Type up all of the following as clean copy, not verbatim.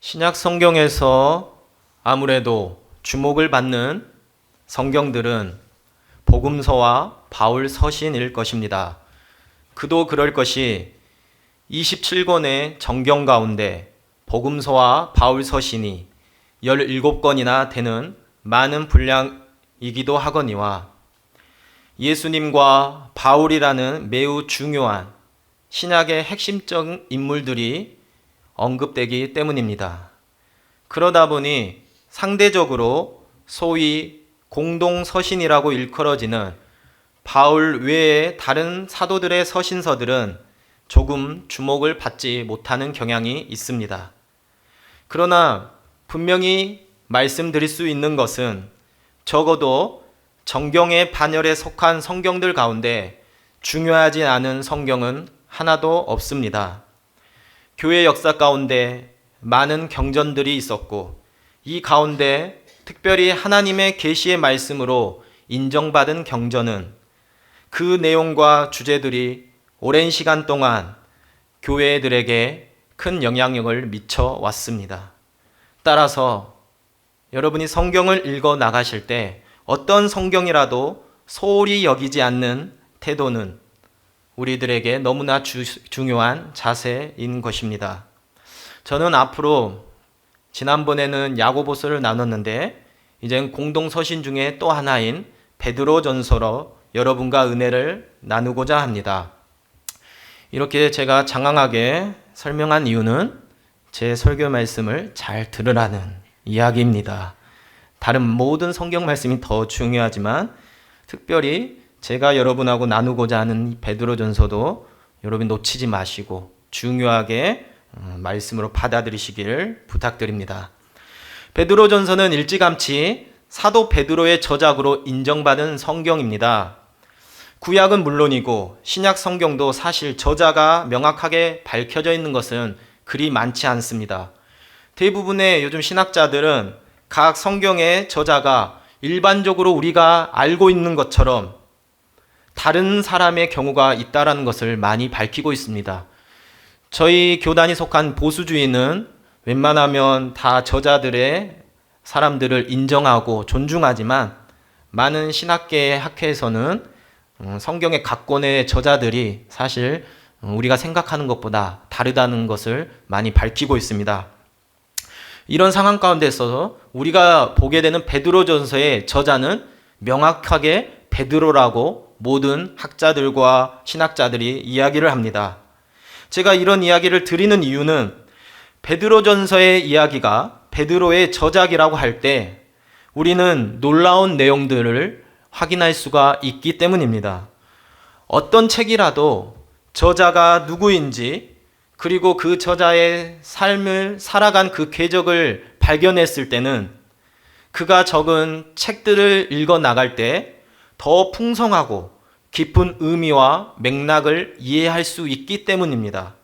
신약 성경에서 아무래도 주목을 받는 성경들은 복음서와 바울 서신일 것입니다. 그도 그럴 것이 27권의 정경 가운데 복음서와 바울 서신이 17권이나 되는 많은 분량이기도 하거니와 예수님과 바울이라는 매우 중요한 신약의 핵심적 인물들이 언급되기 때문입니다. 그러다 보니 상대적으로 소위 공동서신이라고 일컬어지는 바울 외의 다른 사도들의 서신서들은 조금 주목을 받지 못하는 경향이 있습니다. 그러나 분명히 말씀드릴 수 있는 것은 적어도 정경의 반열에 속한 성경들 가운데 중요하지 않은 성경은 하나도 없습니다. 교회 역사 가운데 많은 경전들이 있었고 이 가운데 특별히 하나님의 계시의 말씀으로 인정받은 경전은 그 내용과 주제들이 오랜 시간 동안 교회들에게 큰 영향력을 미쳐 왔습니다. 따라서 여러분이 성경을 읽어 나가실 때 어떤 성경이라도 소홀히 여기지 않는 태도는 우리들에게 너무나 중요한 자세인 것입니다. 저는 앞으로 지난번에는 야고보서를 나눴는데 이젠 공동서신 중에 또 하나인 베드로전서로 여러분과 은혜를 나누고자 합니다. 이렇게 제가 장황하게 설명한 이유는 제 설교 말씀을 잘 들으라는 이야기입니다. 다른 모든 성경 말씀이 더 중요하지만 특별히 제가 여러분하고 나누고자 하는 베드로전서도 여러분 놓치지 마시고 중요하게 말씀으로 받아들이시기를 부탁드립니다. 베드로전서는 일찌감치 사도 베드로의 저작으로 인정받은 성경입니다. 구약은 물론이고 신약 성경도 사실 저자가 명확하게 밝혀져 있는 것은 그리 많지 않습니다. 대부분의 요즘 신학자들은 각 성경의 저자가 일반적으로 우리가 알고 있는 것처럼 다른 사람의 경우가 있다라는 것을 많이 밝히고 있습니다. 저희 교단이 속한 보수주의는 웬만하면 다 저자들의 사람들을 인정하고 존중하지만 많은 신학계의 학회에서는 성경의 각 권의 저자들이 사실 우리가 생각하는 것보다 다르다는 것을 많이 밝히고 있습니다. 이런 상황 가운데 있어서 우리가 보게 되는 베드로전서의 저자는 명확하게 베드로라고 모든 학자들과 신학자들이 이야기를 합니다. 제가 이런 이야기를 드리는 이유는 베드로전서의 이야기가 베드로의 저작이라고 할 때 우리는 놀라운 내용들을 확인할 수가 있기 때문입니다. 어떤 책이라도 저자가 누구인지 그리고 그 저자의 삶을 살아간 그 궤적을 발견했을 때는 그가 적은 책들을 읽어 나갈 때 더 풍성하고 깊은 의미와 맥락을 이해할 수 있기 때문입니다.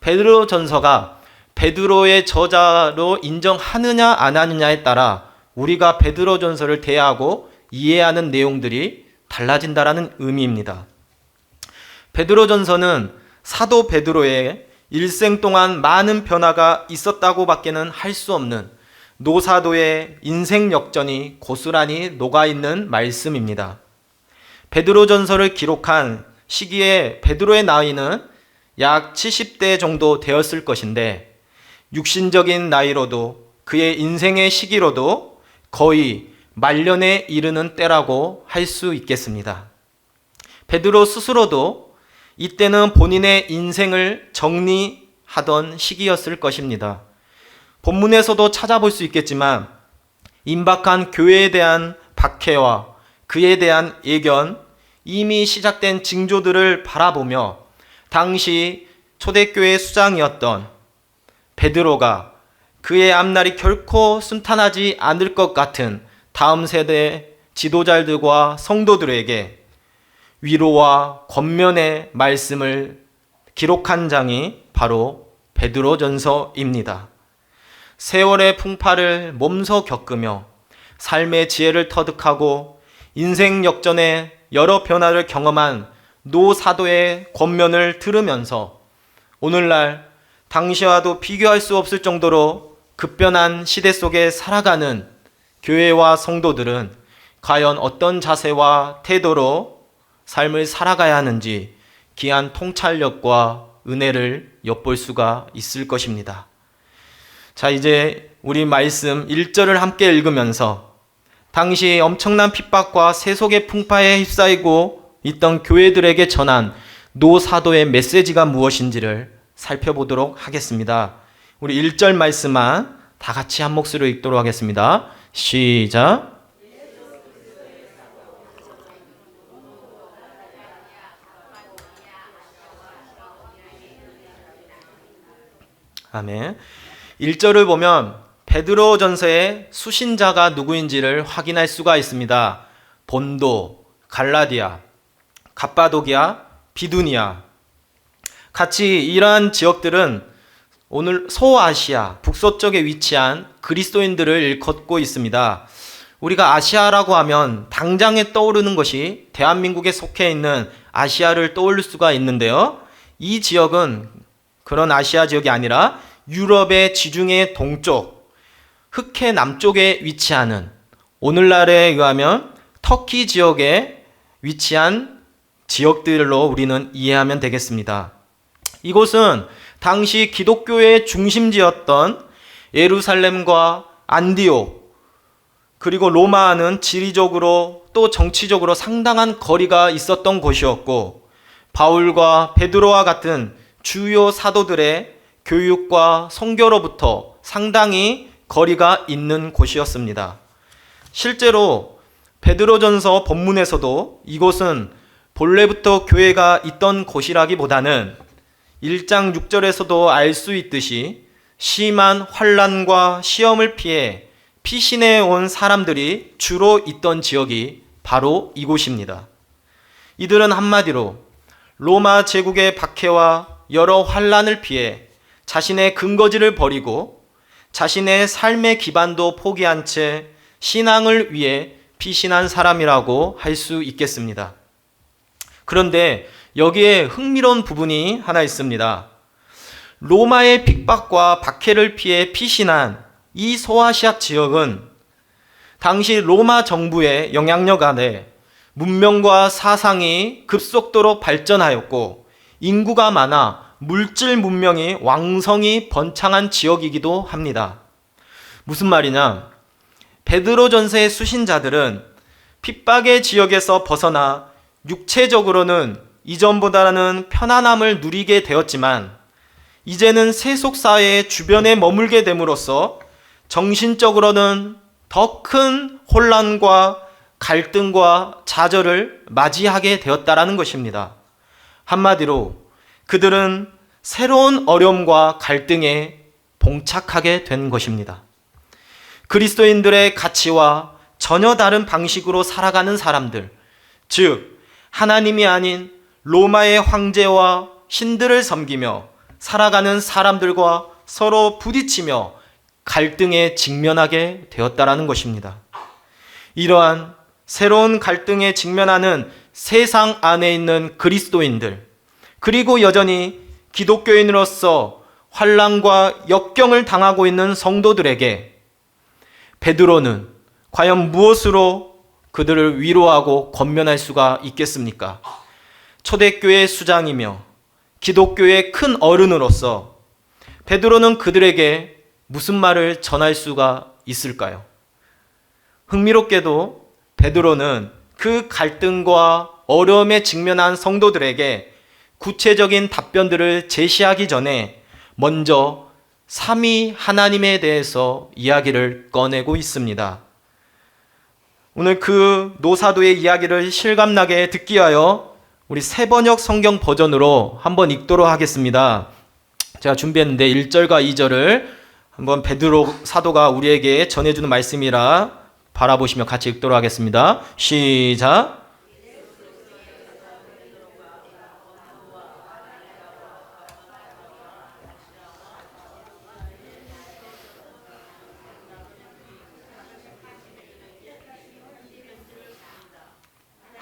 베드로전서가 베드로의 저자로 인정하느냐 안 하느냐에 따라 우리가 베드로전서를 대하고 이해하는 내용들이 달라진다라는 의미입니다. 베드로전서는 사도 베드로의 일생 동안 많은 변화가 있었다고 밖에는 할 수 없는 노사도의 인생 역전이 고스란히 녹아있는 말씀입니다. 베드로전서를 기록한 시기에 베드로의 나이는 약 70대 정도 되었을 것인데 육신적인 나이로도 그의 인생의 시기로도 거의 말년에 이르는 때라고 할 수 있겠습니다. 베드로 스스로도 이때는 본인의 인생을 정리하던 시기였을 것입니다. 본문에서도 찾아볼 수 있겠지만 임박한 교회에 대한 박해와 그에 대한 예견, 이미 시작된 징조들을 바라보며 당시 초대교회 수장이었던 베드로가 그의 앞날이 결코 순탄하지 않을 것 같은 다음 세대 지도자들과 성도들에게 위로와 권면의 말씀을 기록한 장이 바로 베드로전서입니다. 세월의 풍파를 몸소 겪으며 삶의 지혜를 터득하고 인생 역전의 여러 변화를 경험한 노 사도의 권면을 들으면서 오늘날 당시와도 비교할 수 없을 정도로 급변한 시대 속에 살아가는 교회와 성도들은 과연 어떤 자세와 태도로 삶을 살아가야 하는지 귀한 통찰력과 은혜를 엿볼 수가 있을 것입니다. 자, 이제 우리 말씀 1절을 함께 읽으면서 당시 엄청난 핍박과 세속의 풍파에 휩싸이고 있던 교회들에게 전한 노사도의 메시지가 무엇인지를 살펴보도록 하겠습니다. 우리 1절 말씀만 다 같이 한 목소리로 읽도록 하겠습니다. 시작. 아멘. 1절을 보면 베드로전서의 수신자가 누구인지를 확인할 수가 있습니다. 본도, 갈라디아, 갑바도기아, 비두니아. 같이 이러한 지역들은 오늘 소아시아, 북서쪽에 위치한 그리스도인들을 일컫고 있습니다. 우리가 아시아라고 하면 당장에 떠오르는 것이 대한민국에 속해 있는 아시아를 떠올릴 수가 있는데요. 이 지역은 그런 아시아 지역이 아니라 유럽의 지중해 동쪽, 흑해 남쪽에 위치하는 오늘날에 의하면 터키 지역에 위치한 지역들로 우리는 이해하면 되겠습니다. 이곳은 당시 기독교의 중심지였던 예루살렘과 안디옥 그리고 로마는 지리적으로 또 정치적으로 상당한 거리가 있었던 곳이었고 바울과 베드로와 같은 주요 사도들의 교육과 선교로부터 상당히 거리가 있는 곳이었습니다. 실제로 베드로전서 본문에서도 이곳은 본래부터 교회가 있던 곳이라기보다는 1장 6절에서도 알 수 있듯이 심한 환난과 시험을 피해 피신해 온 사람들이 주로 있던 지역이 바로 이곳입니다. 이들은 한마디로 로마 제국의 박해와 여러 환난을 피해 자신의 근거지를 버리고 자신의 삶의 기반도 포기한 채 신앙을 위해 피신한 사람이라고 할 수 있겠습니다. 그런데 여기에 흥미로운 부분이 하나 있습니다. 로마의 핍박과 박해를 피해 피신한 이 소아시아 지역은 당시 로마 정부의 영향력 아래 문명과 사상이 급속도로 발전하였고 인구가 많아 물질 문명이 왕성히 번창한 지역이기도 합니다. 무슨 말이냐? 베드로전서의 수신자들은 핍박의 지역에서 벗어나 육체적으로는 이전보다는 편안함을 누리게 되었지만 이제는 세속사회의 주변에 머물게 됨으로써 정신적으로는 더 큰 혼란과 갈등과 좌절을 맞이하게 되었다라는 것입니다. 한마디로 그들은 새로운 어려움과 갈등에 봉착하게 된 것입니다. 그리스도인들의 가치와 전혀 다른 방식으로 살아가는 사람들, 즉 하나님이 아닌 로마의 황제와 신들을 섬기며 살아가는 사람들과 서로 부딪히며 갈등에 직면하게 되었다라는 것입니다. 이러한 새로운 갈등에 직면하는 세상 안에 있는 그리스도인들, 그리고 여전히 기독교인으로서 환난과 역경을 당하고 있는 성도들에게 베드로는 과연 무엇으로 그들을 위로하고 권면할 수가 있겠습니까? 초대교회 수장이며 기독교의 큰 어른으로서 베드로는 그들에게 무슨 말을 전할 수가 있을까요? 흥미롭게도 베드로는 그 갈등과 어려움에 직면한 성도들에게 구체적인 답변들을 제시하기 전에 먼저 삼위 하나님에 대해서 이야기를 꺼내고 있습니다. 오늘 그 노사도의 이야기를 실감나게 듣기 위하여 우리 새번역 성경 버전으로 한번 읽도록 하겠습니다. 제가 준비했는데 1절과 2절을 한번 베드로 사도가 우리에게 전해주는 말씀이라 바라보시며 같이 읽도록 하겠습니다. 시작.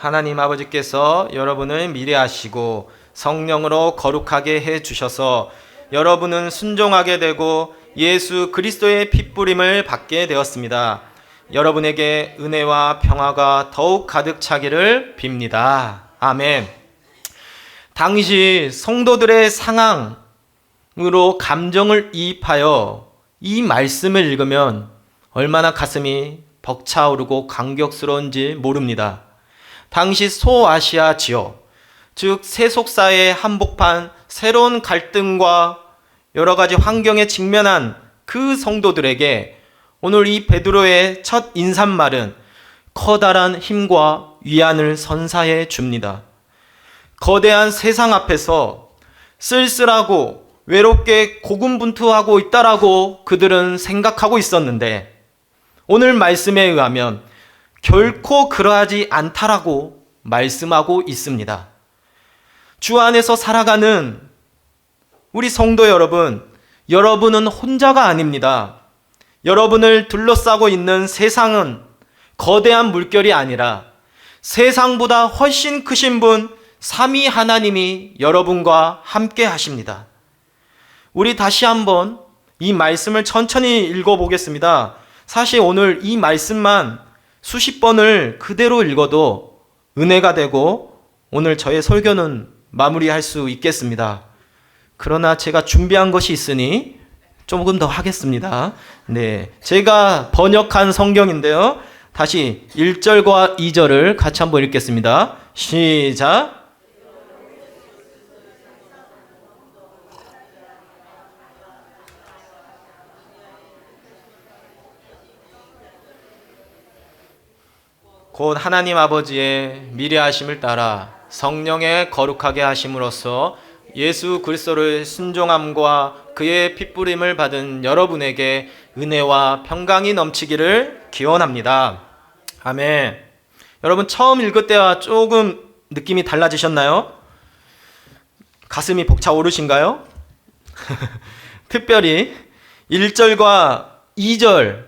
하나님 아버지께서 여러분을 미래하시고 성령으로 거룩하게 해 주셔서 여러분은 순종하게 되고 예수 그리스도의 핏부림을 받게 되었습니다. 여러분에게 은혜와 평화가 더욱 가득 차기를 빕니다. 아멘. 당시 성도들의 상황으로 감정을 이입하여 이 말씀을 읽으면 얼마나 가슴이 벅차오르고 감격스러운지 모릅니다. 당시 소아시아 지역, 즉 세속사의 한복판 새로운 갈등과 여러 가지 환경에 직면한 그 성도들에게 오늘 이 베드로의 첫 인사말은 커다란 힘과 위안을 선사해 줍니다. 거대한 세상 앞에서 쓸쓸하고 외롭게 고군분투하고 있다라고 그들은 생각하고 있었는데 오늘 말씀에 의하면 결코 그러하지 않다라고 말씀하고 있습니다. 주 안에서 살아가는 우리 성도 여러분, 여러분은 혼자가 아닙니다. 여러분을 둘러싸고 있는 세상은 거대한 물결이 아니라 세상보다 훨씬 크신 분 삼위 하나님이 여러분과 함께 하십니다. 우리 다시 한번 이 말씀을 천천히 읽어보겠습니다. 사실 오늘 이 말씀만 수십 번을 그대로 읽어도 은혜가 되고 오늘 저의 설교는 마무리할 수 있겠습니다. 그러나 제가 준비한 것이 있으니 조금 더 하겠습니다. 네, 제가 번역한 성경인데요. 다시 1절과 2절을 같이 한번 읽겠습니다. 시작. 곧 하나님 아버지의 미래하심을 따라 성령의 거룩하게 하심으로써 예수 그리스도를 순종함과 그의 핏부림을 받은 여러분에게 은혜와 평강이 넘치기를 기원합니다. 아멘. 여러분 처음 읽을 때와 조금 느낌이 달라지셨나요? 가슴이 벅차오르신가요? 특별히 1절과 2절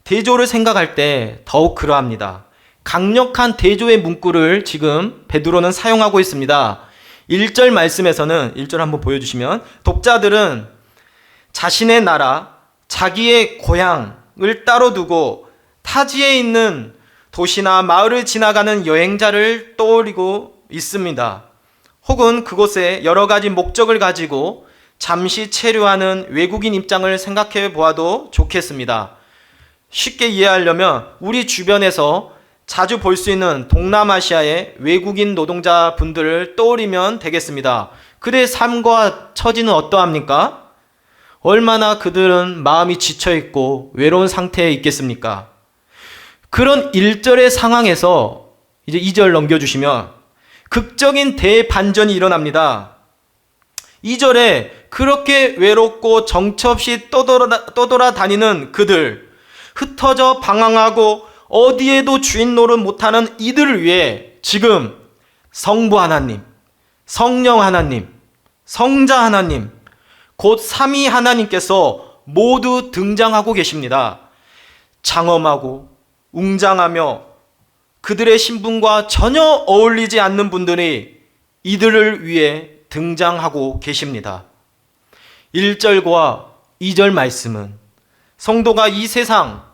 대조를 생각할 때 더욱 그러합니다. 강력한 대조의 문구를 지금 베드로는 사용하고 있습니다. 1절 말씀에서는 1절 한번 보여주시면 독자들은 자신의 나라, 자기의 고향을 따로 두고 타지에 있는 도시나 마을을 지나가는 여행자를 떠올리고 있습니다. 혹은 그곳에 여러 가지 목적을 가지고 잠시 체류하는 외국인 입장을 생각해 보아도 좋겠습니다. 쉽게 이해하려면 우리 주변에서 자주 볼 수 있는 동남아시아의 외국인 노동자 분들을 떠올리면 되겠습니다. 그들의 삶과 처지는 어떠합니까? 얼마나 그들은 마음이 지쳐있고 외로운 상태에 있겠습니까? 그런 1절의 상황에서 이제 2절 넘겨주시면 극적인 대반전이 일어납니다. 2절에 그렇게 외롭고 정처 없이 떠돌아다니는 그들, 흩어져 방황하고 어디에도 주인 노릇 못하는 이들을 위해 지금 성부 하나님, 성령 하나님, 성자 하나님, 곧 삼위 하나님께서 모두 등장하고 계십니다. 장엄하고 웅장하며 그들의 신분과 전혀 어울리지 않는 분들이 이들을 위해 등장하고 계십니다. 1절과 2절 말씀은 성도가 이 세상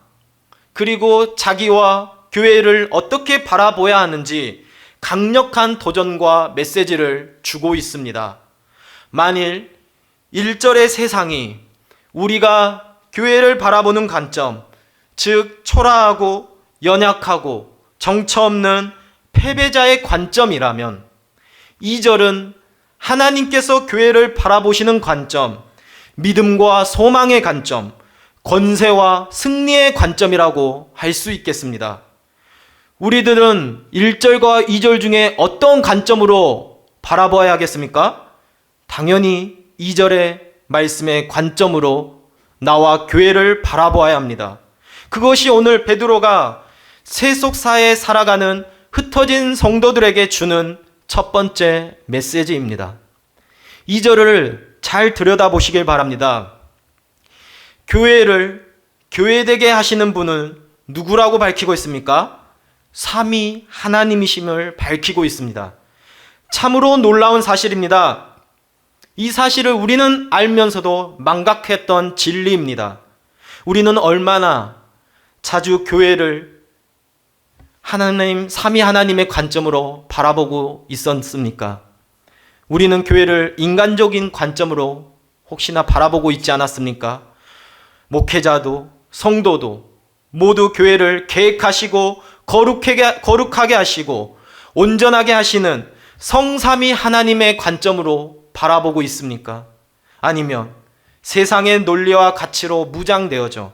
그리고 자기와 교회를 어떻게 바라보아야 하는지 강력한 도전과 메시지를 주고 있습니다. 만일 1절의 세상이 우리가 교회를 바라보는 관점, 즉 초라하고 연약하고 정처 없는 패배자의 관점이라면 2절은 하나님께서 교회를 바라보시는 관점, 믿음과 소망의 관점, 권세와 승리의 관점이라고 할 수 있겠습니다. 우리들은 1절과 2절 중에 어떤 관점으로 바라봐야 하겠습니까? 당연히 2절의 말씀의 관점으로 나와 교회를 바라보아야 합니다. 그것이 오늘 베드로가 세속사에 살아가는 흩어진 성도들에게 주는 첫 번째 메시지입니다. 2절을 잘 들여다보시길 바랍니다. 교회를 교회되게 하시는 분은 누구라고 밝히고 있습니까? 삼위 하나님이심을 밝히고 있습니다. 참으로 놀라운 사실입니다. 이 사실을 우리는 알면서도 망각했던 진리입니다. 우리는 얼마나 자주 교회를 하나님, 삼위 하나님의 관점으로 바라보고 있었습니까? 우리는 교회를 인간적인 관점으로 혹시나 바라보고 있지 않았습니까? 목회자도 성도도 모두 교회를 계획하시고 거룩하게 하시고 온전하게 하시는 성삼위 하나님의 관점으로 바라보고 있습니까? 아니면 세상의 논리와 가치로 무장되어져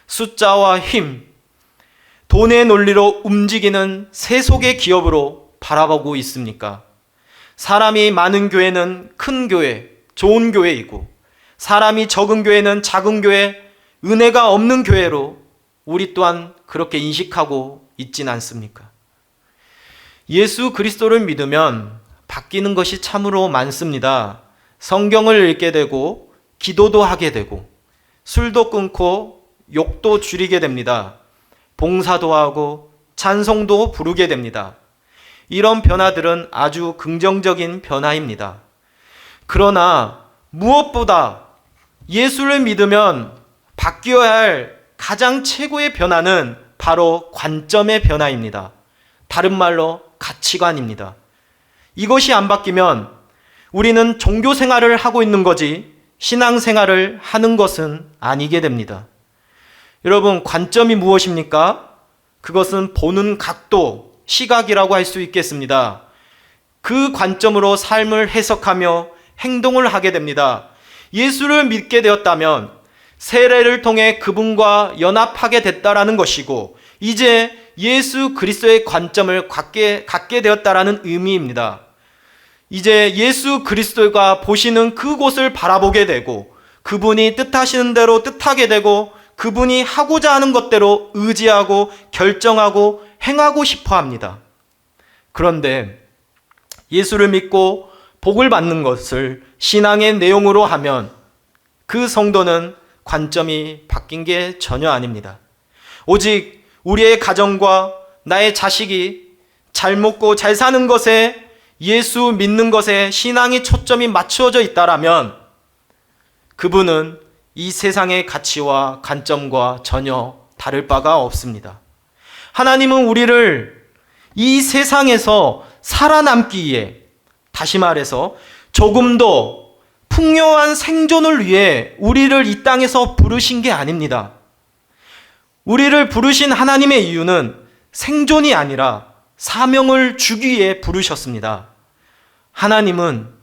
숫자와 힘, 돈의 논리로 움직이는 세속의 기업으로 바라보고 있습니까? 사람이 많은 교회는 큰 교회, 좋은 교회이고 사람이 적은 교회는 작은 교회, 은혜가 없는 교회로 우리 또한 그렇게 인식하고 있진 않습니까? 예수 그리스도를 믿으면 바뀌는 것이 참으로 많습니다. 성경을 읽게 되고 기도도 하게 되고 술도 끊고 욕도 줄이게 됩니다. 봉사도 하고 찬송도 부르게 됩니다. 이런 변화들은 아주 긍정적인 변화입니다. 그러나 무엇보다 예수를 믿으면 바뀌어야 할 가장 최고의 변화는 바로 관점의 변화입니다. 다른 말로 가치관입니다. 이것이 안 바뀌면 우리는 종교 생활을 하고 있는 거지 신앙 생활을 하는 것은 아니게 됩니다. 여러분, 관점이 무엇입니까? 그것은 보는 각도, 시각이라고 할 수 있겠습니다. 그 관점으로 삶을 해석하며 행동을 하게 됩니다. 예수를 믿게 되었다면 세례를 통해 그분과 연합하게 됐다라는 것이고 이제 예수 그리스도의 관점을 갖게 되었다라는 의미입니다. 이제 예수 그리스도가 보시는 그곳을 바라보게 되고 그분이 뜻하시는 대로 뜻하게 되고 그분이 하고자 하는 것대로 의지하고 결정하고 행하고 싶어 합니다. 그런데 예수를 믿고 복을 받는 것을 신앙의 내용으로 하면 그 성도는 관점이 바뀐 게 전혀 아닙니다. 오직 우리의 가정과 나의 자식이 잘 먹고 잘 사는 것에 예수 믿는 것에 신앙의 초점이 맞추어져 있다라면 그분은 이 세상의 가치와 관점과 전혀 다를 바가 없습니다. 하나님은 우리를 이 세상에서 살아남기에, 다시 말해서 조금 더 풍요한 생존을 위해 우리를 이 땅에서 부르신 게 아닙니다. 우리를 부르신 하나님의 이유는 생존이 아니라 사명을 주기 위해 부르셨습니다. 하나님은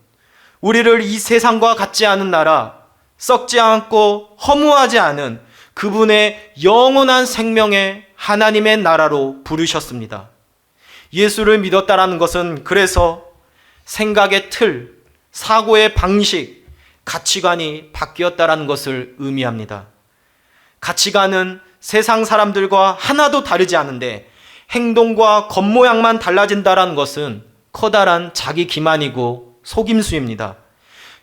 우리를 이 세상과 같지 않은 나라, 썩지 않고 허무하지 않은 그분의 영원한 생명의 하나님의 나라로 부르셨습니다. 예수를 믿었다라는 것은 그래서 생각의 틀, 사고의 방식, 가치관이 바뀌었다라는 것을 의미합니다. 가치관은 세상 사람들과 하나도 다르지 않은데 행동과 겉모양만 달라진다라는 것은 커다란 자기 기만이고 속임수입니다.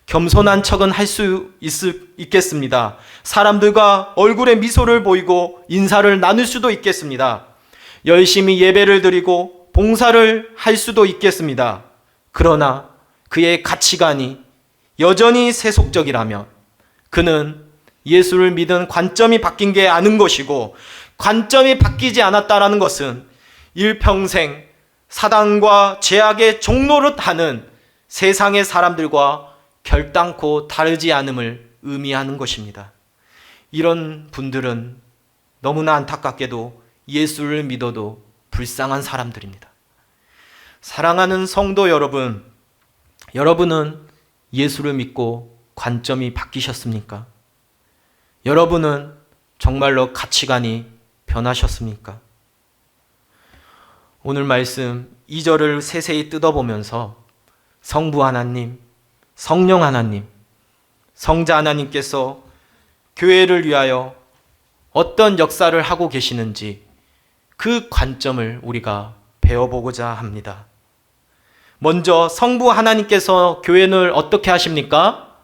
겸손한 척은 할 수 있겠습니다. 사람들과 얼굴에 미소를 보이고 인사를 나눌 수도 있겠습니다. 열심히 예배를 드리고 봉사를 할 수도 있겠습니다. 그러나 그의 가치관이 여전히 세속적이라면 그는 예수를 믿은 관점이 바뀐 게 아닌 것이고 관점이 바뀌지 않았다라는 것은 일평생 사단과 죄악의 종노릇 하는 세상의 사람들과 결단코 다르지 않음을 의미하는 것입니다. 이런 분들은 너무나 안타깝게도 예수를 믿어도 불쌍한 사람들입니다. 사랑하는 성도 여러분, 여러분은 예수를 믿고 관점이 바뀌셨습니까? 여러분은 정말로 가치관이 변하셨습니까? 오늘 말씀 2절을 세세히 뜯어보면서 성부 하나님, 성령 하나님, 성자 하나님께서 교회를 위하여 어떤 역사를 하고 계시는지 그 관점을 우리가 배워보고자 합니다. 먼저 성부 하나님께서 교회를 어떻게 하십니까?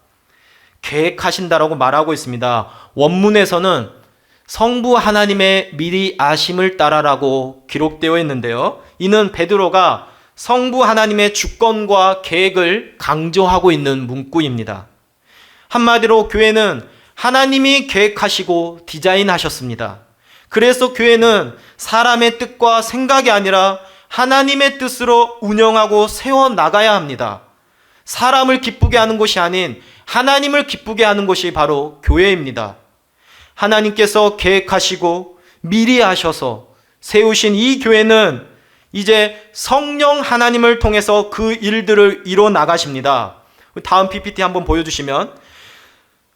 계획하신다라고 말하고 있습니다. 원문에서는 성부 하나님의 미리 아심을 따라라고 기록되어 있는데요. 이는 베드로가 성부 하나님의 주권과 계획을 강조하고 있는 문구입니다. 한마디로 교회는 하나님이 계획하시고 디자인하셨습니다. 그래서 교회는 사람의 뜻과 생각이 아니라 하나님의 뜻으로 운영하고 세워나가야 합니다. 사람을 기쁘게 하는 것이 아닌 하나님을 기쁘게 하는 것이 바로 교회입니다. 하나님께서 계획하시고 미리 하셔서 세우신 이 교회는 이제 성령 하나님을 통해서 그 일들을 이뤄 나가십니다. 다음 PPT 한번 보여주시면,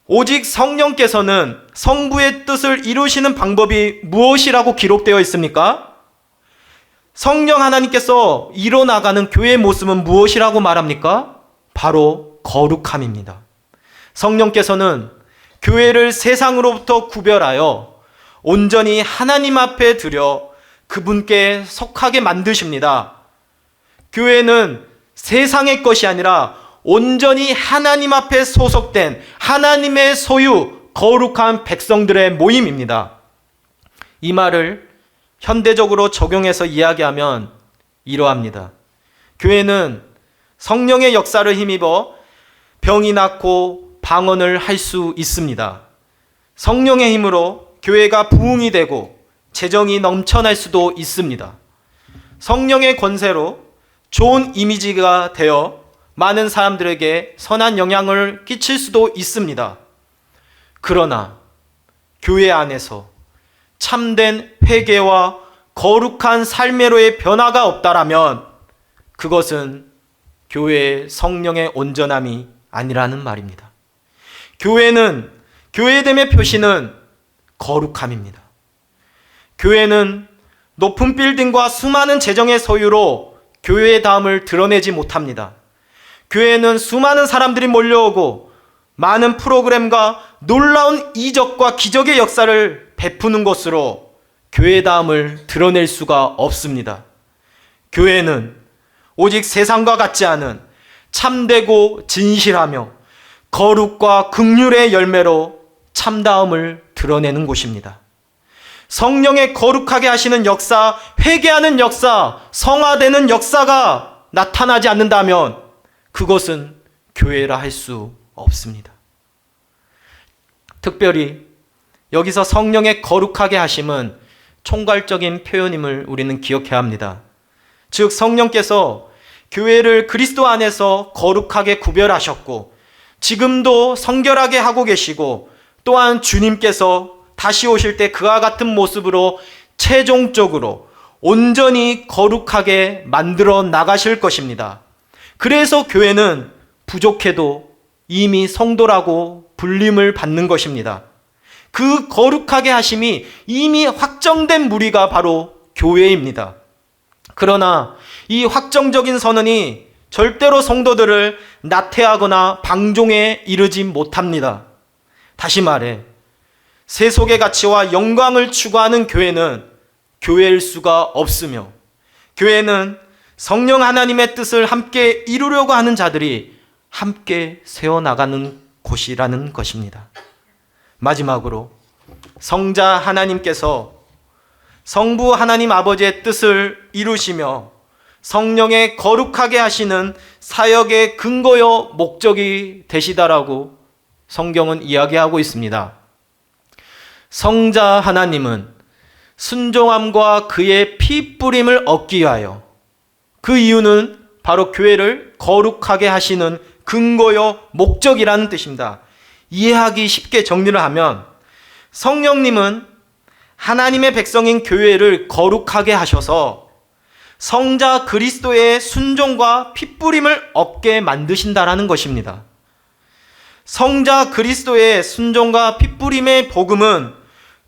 오직 성령께서는 성부의 뜻을 이루시는 방법이 무엇이라고 기록되어 있습니까? 성령 하나님께서 이뤄 나가는 교회의 모습은 무엇이라고 말합니까? 바로 거룩함입니다. 성령께서는 교회를 세상으로부터 구별하여 온전히 하나님 앞에 드려 그분께 속하게 만드십니다. 교회는 세상의 것이 아니라 온전히 하나님 앞에 소속된 하나님의 소유, 거룩한 백성들의 모임입니다. 이 말을 현대적으로 적용해서 이야기하면 이러합니다. 교회는 성령의 역사를 힘입어 병이 낫고 방언을 할 수 있습니다. 성령의 힘으로 교회가 부흥이 되고 재정이 넘쳐날 수도 있습니다. 성령의 권세로 좋은 이미지가 되어 많은 사람들에게 선한 영향을 끼칠 수도 있습니다. 그러나 교회 안에서 참된 회개와 거룩한 삶으로의 변화가 없다라면 그것은 교회의 성령의 온전함이 아니라는 말입니다. 교회는, 교회됨의 표시는 거룩함입니다. 교회는 높은 빌딩과 수많은 재정의 소유로 교회의 다음을 드러내지 못합니다. 교회는 수많은 사람들이 몰려오고 많은 프로그램과 놀라운 이적과 기적의 역사를 베푸는 것으로 교회의 다음을 드러낼 수가 없습니다. 교회는 오직 세상과 같지 않은 참되고 진실하며 거룩과 긍휼의 열매로 참다움을 드러내는 곳입니다. 성령의 거룩하게 하시는 역사, 회개하는 역사, 성화되는 역사가 나타나지 않는다면 그것은 교회라 할 수 없습니다. 특별히 여기서 성령의 거룩하게 하심은 총괄적인 표현임을 우리는 기억해야 합니다. 즉 성령께서 교회를 그리스도 안에서 거룩하게 구별하셨고 지금도 성결하게 하고 계시고 또한 주님께서 다시 오실 때 그와 같은 모습으로 최종적으로 온전히 거룩하게 만들어 나가실 것입니다. 그래서 교회는 부족해도 이미 성도라고 불림을 받는 것입니다. 그 거룩하게 하심이 이미 확정된 무리가 바로 교회입니다. 그러나 이 확정적인 선언이 절대로 성도들을 나태하거나 방종에 이르지 못합니다. 다시 말해 세속의 가치와 영광을 추구하는 교회는 교회일 수가 없으며 교회는 성령 하나님의 뜻을 함께 이루려고 하는 자들이 함께 세워나가는 곳이라는 것입니다. 마지막으로 성자 하나님께서 성부 하나님 아버지의 뜻을 이루시며 성령의 거룩하게 하시는 사역의 근거요 목적이 되시다라고 성경은 이야기하고 있습니다. 성자 하나님은 순종함과 그의 피 뿌림을 얻기 위하여, 그 이유는 바로 교회를 거룩하게 하시는 근거요 목적이라는 뜻입니다. 이해하기 쉽게 정리를 하면 성령님은 하나님의 백성인 교회를 거룩하게 하셔서 성자 그리스도의 순종과 핏부림을 얻게 만드신다라는 것입니다. 성자 그리스도의 순종과 핏부림의 복음은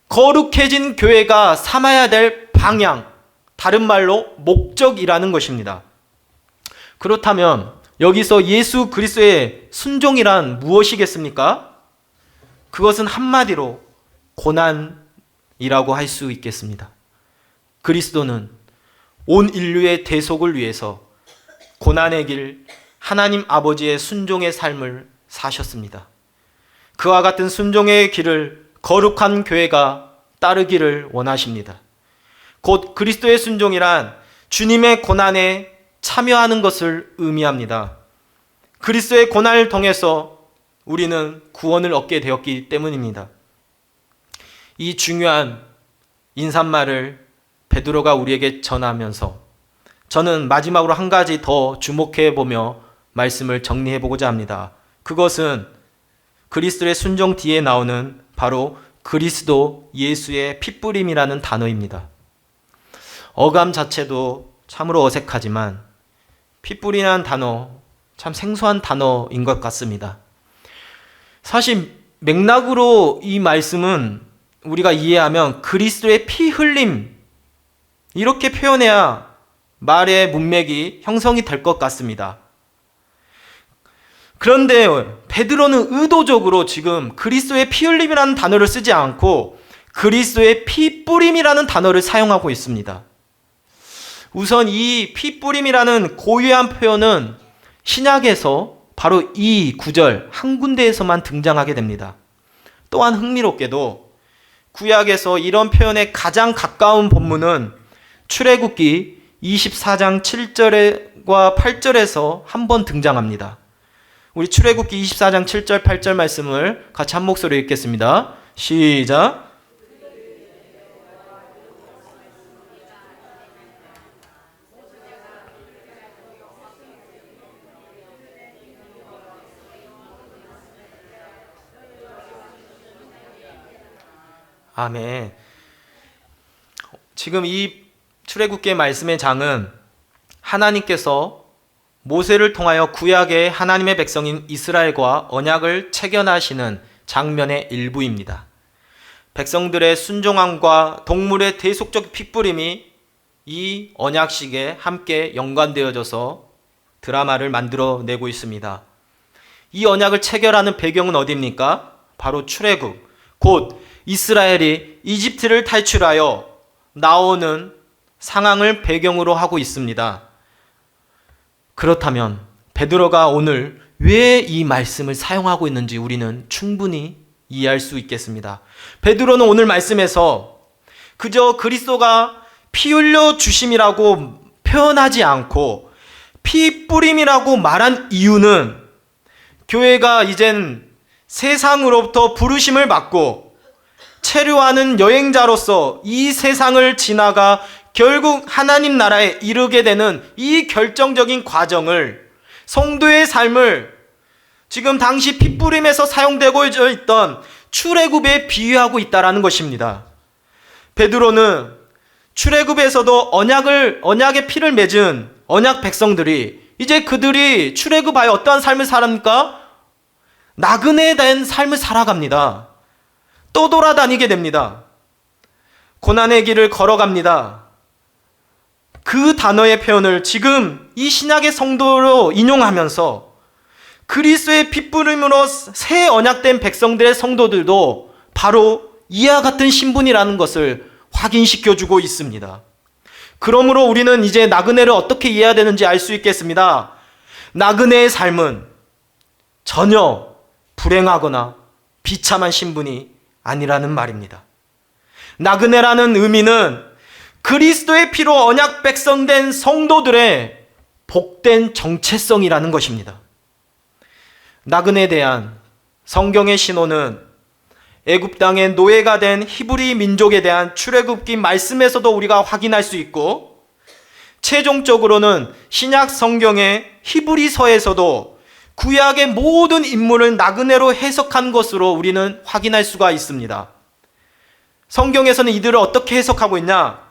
거룩해진 교회가 삼아야 될 방향, 다른 말로 목적이라는 것입니다. 그렇다면 여기서 예수 그리스도의 순종이란 무엇이겠습니까? 그것은 한마디로 고난이라고 할 수 있겠습니다. 그리스도는 온 인류의 대속을 위해서 고난의 길, 하나님 아버지의 순종의 삶을 사셨습니다. 그와 같은 순종의 길을 거룩한 교회가 따르기를 원하십니다. 곧 그리스도의 순종이란 주님의 고난에 참여하는 것을 의미합니다. 그리스도의 고난을 통해서 우리는 구원을 얻게 되었기 때문입니다. 이 중요한 인사말을 베드로가 우리에게 전하면서 저는 마지막으로 한 가지 더 주목해 보며 말씀을 정리해 보고자 합니다. 그것은 그리스도의 순종 뒤에 나오는 바로 그리스도 예수의 핏부림이라는 단어입니다. 어감 자체도 참으로 어색하지만 핏부림이라는 단어 참 생소한 단어인 것 같습니다. 사실 맥락으로 이 말씀은 우리가 이해하면 그리스도의 피 흘림 이렇게 표현해야 말의 문맥이 형성이 될 것 같습니다. 그런데 베드로는 의도적으로 지금 그리스도의 피 흘림이라는 단어를 쓰지 않고 그리스도의 피 뿌림이라는 단어를 사용하고 있습니다. 우선 이 피 뿌림이라는 고유한 표현은 신약에서 바로 이 구절 한 군데에서만 등장하게 됩니다. 또한 흥미롭게도 구약에서 이런 표현에 가장 가까운 본문은 출애굽기 24장 7절과 8절에서 한 번 등장합니다. 우리 출애굽기 24장 7절 8절 말씀을 같이 한 목소리로 읽겠습니다. 시작. 아멘. 지금 이 출애굽기의 말씀의 장은 하나님께서 모세를 통하여 구약의 하나님의 백성인 이스라엘과 언약을 체결하시는 장면의 일부입니다. 백성들의 순종함과 동물의 대속적 핏부림이 이 언약식에 함께 연관되어져서 드라마를 만들어내고 있습니다. 이 언약을 체결하는 배경은 어디입니까? 바로 출애굽, 곧 이스라엘이 이집트를 탈출하여 나오는 상황을 배경으로 하고 있습니다. 그렇다면 베드로가 오늘 왜 이 말씀을 사용하고 있는지 우리는 충분히 이해할 수 있겠습니다. 베드로는 오늘 말씀에서 그저 그리스도가 피 흘려 주심이라고 표현하지 않고 피 뿌림이라고 말한 이유는 교회가 이젠 세상으로부터 부르심을 받고 체류하는 여행자로서 이 세상을 지나가 결국 하나님 나라에 이르게 되는 이 결정적인 과정을 성도의 삶을 지금 당시 핏부림에서 사용되고 있던 출애굽에 비유하고 있다는 것입니다. 베드로는 출애굽에서도 언약의 피를 맺은 언약 백성들이 이제 그들이 출애굽하여 어떠한 삶을 살합니까? 나그네 된 삶을 살아갑니다. 떠돌아다니게 됩니다. 고난의 길을 걸어갑니다. 그 단어의 표현을 지금 이 신약의 성도로 인용하면서 그리스도의 핏부림으로 새 언약된 백성들의 성도들도 바로 이와 같은 신분이라는 것을 확인시켜주고 있습니다. 그러므로 우리는 이제 나그네를 어떻게 이해해야 되는지 알 수 있겠습니다. 나그네의 삶은 전혀 불행하거나 비참한 신분이 아니라는 말입니다. 나그네라는 의미는 그리스도의 피로 언약 백성된 성도들의 복된 정체성이라는 것입니다. 나그네에 대한 성경의 신호는 애굽 땅의 노예가 된 히브리 민족에 대한 출애굽기 말씀에서도 우리가 확인할 수 있고, 최종적으로는 신약 성경의 히브리서에서도 구약의 모든 인물을 나그네로 해석한 것으로 우리는 확인할 수가 있습니다. 성경에서는 이들을 어떻게 해석하고 있냐?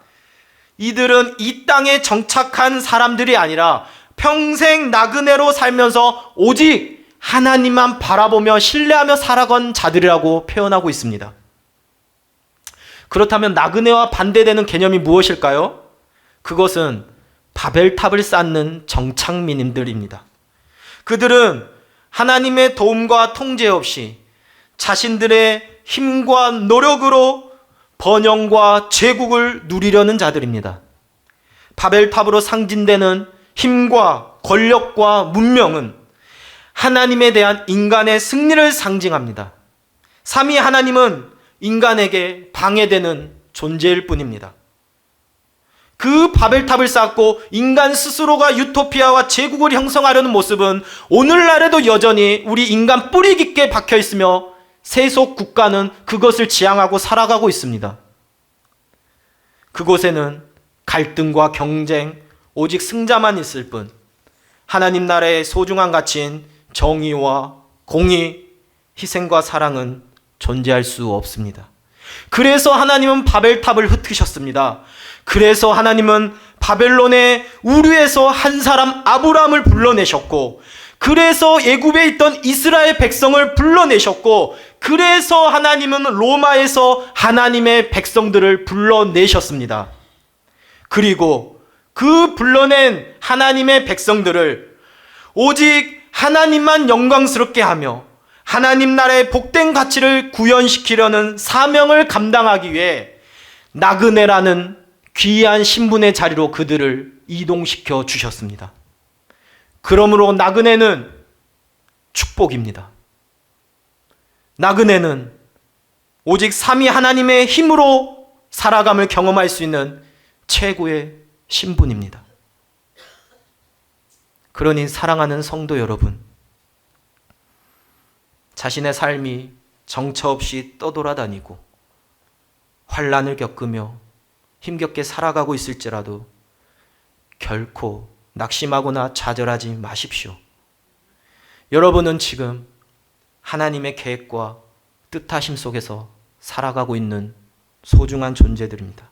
이들은 이 땅에 정착한 사람들이 아니라 평생 나그네로 살면서 오직 하나님만 바라보며 신뢰하며 살아간 자들이라고 표현하고 있습니다. 그렇다면 나그네와 반대되는 개념이 무엇일까요? 그것은 바벨탑을 쌓는 정착민들입니다. 그들은 하나님의 도움과 통제 없이 자신들의 힘과 노력으로 번영과 제국을 누리려는 자들입니다. 바벨탑으로 상징되는 힘과 권력과 문명은 하나님에 대한 인간의 승리를 상징합니다. 삼위 하나님은 인간에게 방해되는 존재일 뿐입니다. 그 바벨탑을 쌓고 인간 스스로가 유토피아와 제국을 형성하려는 모습은 오늘날에도 여전히 우리 인간 뿌리 깊게 박혀 있으며 세속 국가는 그것을 지향하고 살아가고 있습니다. 그곳에는 갈등과 경쟁, 오직 승자만 있을 뿐 하나님 나라의 소중한 가치인 정의와 공의, 희생과 사랑은 존재할 수 없습니다. 그래서 하나님은 바벨탑을 흩으셨습니다. 그래서 하나님은 바벨론의 우르에서 한 사람 아브라함을 불러내셨고, 그래서 애굽에 있던 이스라엘 백성을 불러내셨고, 그래서 하나님은 로마에서 하나님의 백성들을 불러내셨습니다. 그리고 그 불러낸 하나님의 백성들을 오직 하나님만 영광스럽게 하며 하나님 나라의 복된 가치를 구현시키려는 사명을 감당하기 위해 나그네라는 귀한 신분의 자리로 그들을 이동시켜 주셨습니다. 그러므로 나그네는 축복입니다. 나그네는 오직 삼위 하나님의 힘으로 살아감을 경험할 수 있는 최고의 신분입니다. 그러니 사랑하는 성도 여러분, 자신의 삶이 정처 없이 떠돌아다니고 환난을 겪으며 힘겹게 살아가고 있을지라도 결코 낙심하거나 좌절하지 마십시오. 여러분은 지금 하나님의 계획과 뜻하심 속에서 살아가고 있는 소중한 존재들입니다.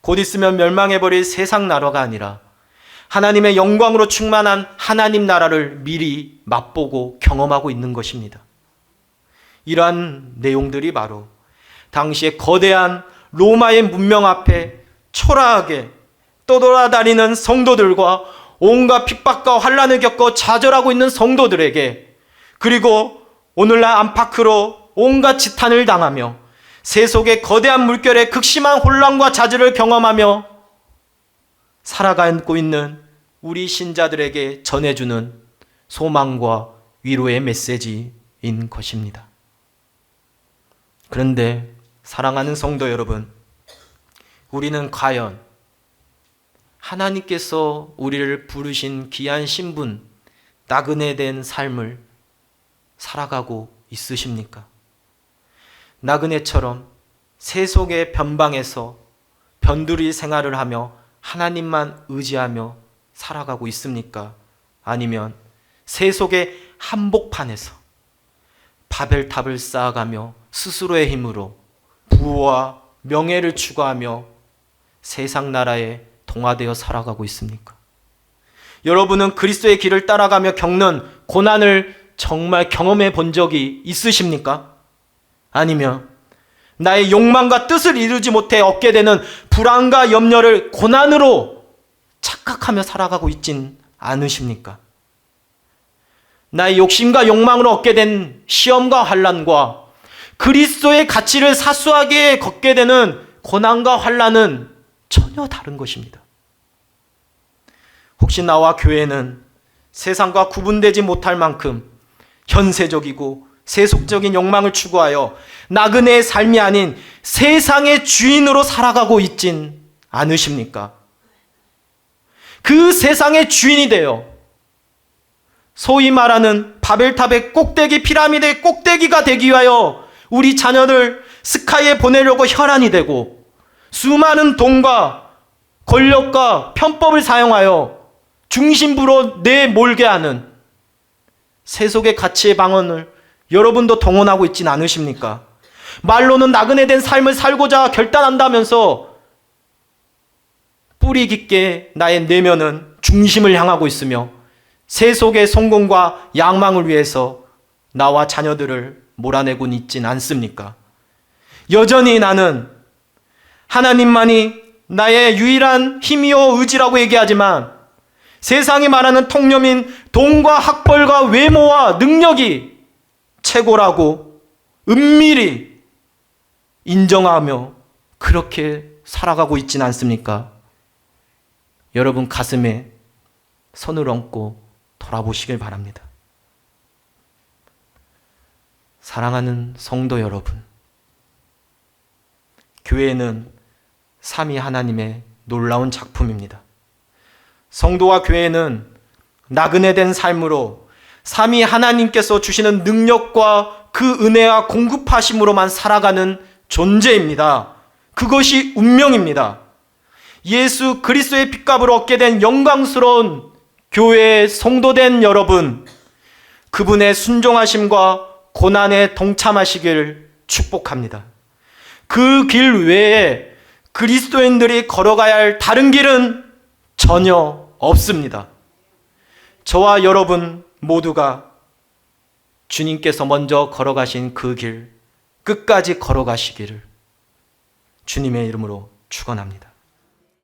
곧 있으면 멸망해버릴 세상 나라가 아니라 하나님의 영광으로 충만한 하나님 나라를 미리 맛보고 경험하고 있는 것입니다. 이러한 내용들이 바로 당시의 거대한 로마의 문명 앞에 초라하게 떠돌아다니는 성도들과 온갖 핍박과 환난을 겪어 좌절하고 있는 성도들에게, 그리고 오늘날 안팎으로 온갖 지탄을 당하며 세속의 거대한 물결에 극심한 혼란과 좌절을 경험하며 살아가고 있는 우리 신자들에게 전해주는 소망과 위로의 메시지인 것입니다. 그런데 사랑하는 성도 여러분, 우리는 과연 하나님께서 우리를 부르신 귀한 신분, 나그네 된 삶을 살아가고 있으십니까? 나그네처럼 세속의 변방에서 변두리 생활을 하며 하나님만 의지하며 살아가고 있습니까? 아니면 세속의 한복판에서 바벨탑을 쌓아가며 스스로의 힘으로 부와 명예를 추구하며 세상 나라에 동화되어 살아가고 있습니까? 여러분은 그리스도의 길을 따라가며 겪는 고난을 정말 경험해 본 적이 있으십니까? 아니면 나의 욕망과 뜻을 이루지 못해 얻게 되는 불안과 염려를 고난으로 착각하며 살아가고 있진 않으십니까? 나의 욕심과 욕망으로 얻게 된 시험과 환난과 그리스도의 가치를 사수하게 걷게 되는 고난과 환난은 전혀 다른 것입니다. 혹시 나와 교회는 세상과 구분되지 못할 만큼 현세적이고 세속적인 욕망을 추구하여 나그네의 삶이 아닌 세상의 주인으로 살아가고 있진 않으십니까? 그 세상의 주인이 되어 소위 말하는 바벨탑의 꼭대기, 피라미드의 꼭대기가 되기 위하여 우리 자녀를 스카이에 보내려고 혈안이 되고 수많은 돈과 권력과 편법을 사용하여 중심부로 내몰게 하는 세속의 가치의 방언을 여러분도 동원하고 있진 않으십니까? 말로는 나그네 된 삶을 살고자 결단한다면서 뿌리 깊게 나의 내면은 중심을 향하고 있으며 세속의 성공과 양망을 위해서 나와 자녀들을 몰아내고 있진 않습니까? 여전히 나는 하나님만이 나의 유일한 힘이요 의지라고 얘기하지만 세상이 말하는 통념인 돈과 학벌과 외모와 능력이 최고라고 은밀히 인정하며 그렇게 살아가고 있진 않습니까? 여러분 가슴에 손을 얹고 돌아보시길 바랍니다. 사랑하는 성도 여러분, 교회는 삼위 하나님의 놀라운 작품입니다. 성도와 교회는 나그네된 삶으로 삼위 하나님께서 주시는 능력과 그 은혜와 공급하심으로만 살아가는 존재입니다. 그것이 운명입니다. 예수 그리스도의 핏값으로 얻게 된 영광스러운 교회의 성도된 여러분, 그분의 순종하심과 고난에 동참하시길 축복합니다. 그 길 외에 그리스도인들이 걸어가야 할 다른 길은 전혀 없습니다. 저와 여러분 모두가 주님께서 먼저 걸어가신 그 길 끝까지 걸어가시기를 주님의 이름으로 축원합니다.